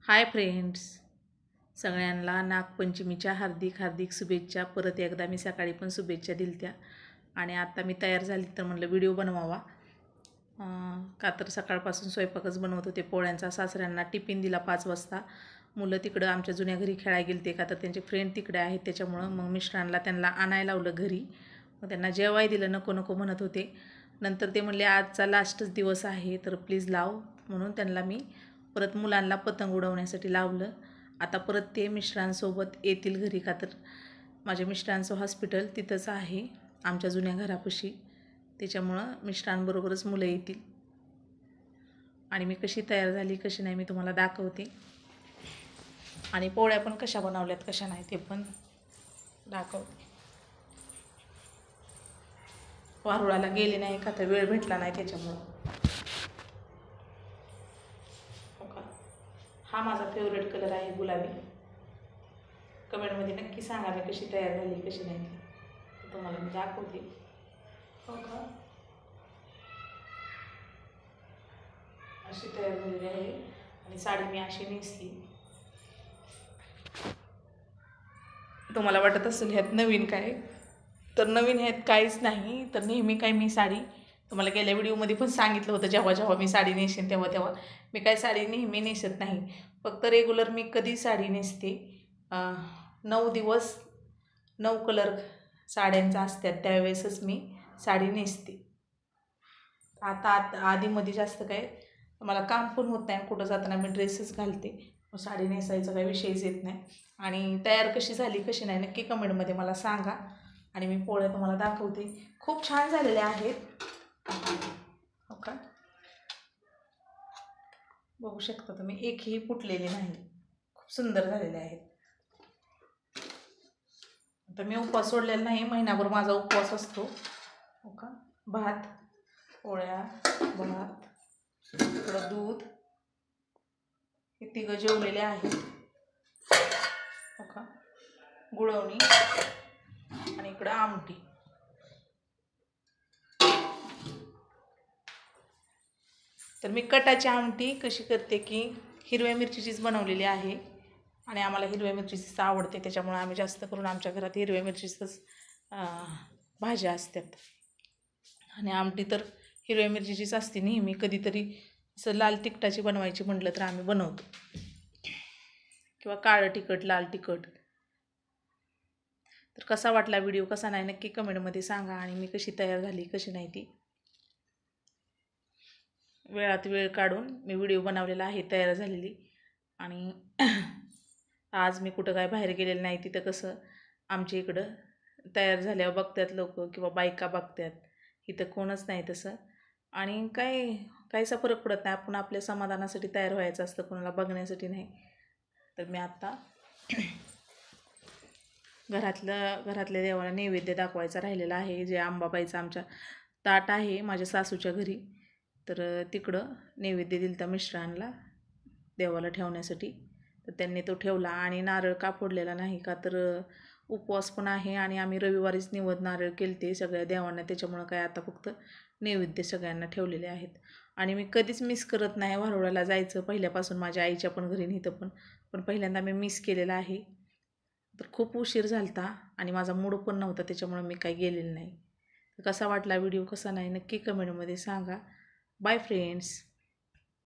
Hi friends, सगळ्यांना नागपंचमीच्या हार्दिक हार्दिक शुभेच्छा। परत एकदा मी सकाळी पण शुभेच्छा दिलत्या आणि आता मी तयार झाली तर म्हटलं व्हिडिओ बनवावा। का तर सकाळपासून स्वयंपाकच बनवत होते पोळ्यांचा। सासऱ्यांना टिफिन दिला 5 वाजता। मुलं तिकडं आमच्या जुन्या घरी खेळायला गेलते, का तर त्यांचे फ्रेंड तिकडे आहेत, त्याच्यामुळं मग मिस्टरांना त्यांना आणायला लावलं घरी। मग त्यांना जेवाय दिलं, नको नको म्हणत होते। नंतर ते म्हणले आजचा लास्टच दिवस आहे तर प्लीज लाव, म्हणून त्यांना मी परत मुलांना पतंग उडवण्यासाठी लावलं। आता परत ते मिस्टरांसोबत येतील घरी, का तर माझ्या मिस्टरांचं हॉस्पिटल तिथंच आहे आमच्या जुन्या घरापाशी, त्याच्यामुळं मिस्टरांबरोबरच मुलं येतील। आणि मी कशी तयार झाली कशी नाही मी तुम्हाला दाखवते, आणि पोळ्या पण कशा बनवल्यात कशा नाही ते पण दाखवते। वारुळाला गेले नाही का तर वेळ भेटला नाही त्याच्यामुळं। हा माझा फेवरेट कलर आहे गुलाबी। कमेंटमध्ये नक्की सांगा मी कशी तयार झाली कशी नाही ती तुम्हाला मी दाखवते। हो का, अशी तयार झालेली आहे आणि साडी मी अशी नेसली। तुम्हाला वाटत असेल ह्यात नवीन काय, तर नवीन ह्यात काहीच नाही। तर नेहमी काय मी साडी तुम्हाला गेल्या व्हिडिओमध्ये पण सांगितलं होतं, जेव्हा जेव्हा मी साडी नेसेन तेव्हा तेव्हा मी काय साडी नेहमी नेसत नाही। फक्त रेग्युलर मी कधी साडी नेसते 9 दिवस 9 कलर साड्यांचा असतात त्यावेळेसच मी साडी नेसते। आता आधीमध्ये जास्त काय मला काम पण होत नाही, कुठं जाताना मी ड्रेसच घालते, मग साडी नेसायचा काही विषयच येत नाही। आणि तयार कशी झाली कशी नाही नक्की कमेंटमध्ये मला सांगा, आणि मी पोळ्या तुम्हाला दाखवते। खूप छान झालेल्या आहेत, हो का, बघू शकता तुम्ही, एकही फुटलेली नाही, खूप सुंदर झालेले आहेत। आता मी उपवास सोडलेला नाही, महिनाभर माझा उपवास असतो, हो का। भात, पोळ्या, भात, इकडं दूध, हे तिघं जेवलेले आहेत, हो का, गुळवणी आणि इकडं आमटी। तर मी कटाची आमटी कशी करते की हिरव्या मिरचीचीच बनवलेली आहे, आणि आम्हाला हिरव्या मिरचीचीच आवडते, त्याच्यामुळे आम्ही जास्त करून आमच्या घरात हिरव्या मिरचीचंच भाज्या असतात। आणि आमटी तर हिरव्या मिरचीचीच असते नेहमी, कधीतरी असं लाल तिखटाची बनवायची म्हटलं तर आम्ही बनवतो, किंवा काळं तिखट लाल तिखट। तर कसा वाटला व्हिडिओ कसा नाही नक्की कमेंटमध्ये सांगा, आणि मी कशी तयार झाली कशी नाही ती वेळात वेळ काढून मी व्हिडिओ बनवलेला आहे तयार झालेली। आणि आज मी कुठं काय बाहेर गेलेलं नाही, तिथं कसं आमच्या इकडं तयार झाल्यावर बघतात लोक किंवा बायका बघतात, इथं कोणच नाही तसं, आणि काहीसा फरक पडत नाही। आपण आपल्या समाधानासाठी तयार व्हायचं असतं, कोणाला बघण्यासाठी नाही। तर मी आता घरातल्या देवाला नैवेद्य दाखवायचा राहिलेला आहे, जे अंबाबाईचं आमच्या ताट आहे माझ्या सासूच्या घरी, तर तिकडं नैवेद्य दिलता मिस्टरांना देवाला ठेवण्यासाठी, तर त्यांनी तो ठेवला। आणि नारळ का फोडलेला नाही, का तर उपवास पण आहे, आणि आम्ही रविवारीच निवद नारळ केलते सगळ्या देवांना, त्याच्यामुळं काय आता फक्त नैवेद्य सगळ्यांना ठेवलेले आहेत। आणि मी कधीच मिस करत नाही वारुळाला जायचं, पहिल्यापासून माझ्या आईच्या पण घरी नव्हतं, पण पहिल्यांदा मी मिस केलेलं आहे। तर खूप उशीर झालता आणि माझा मूड पण नव्हता, त्याच्यामुळे मी काही गेलेलं नाही। तर कसा वाटला व्हिडिओ कसा नाही नक्की कमेंटमध्ये सांगा। Bye friends.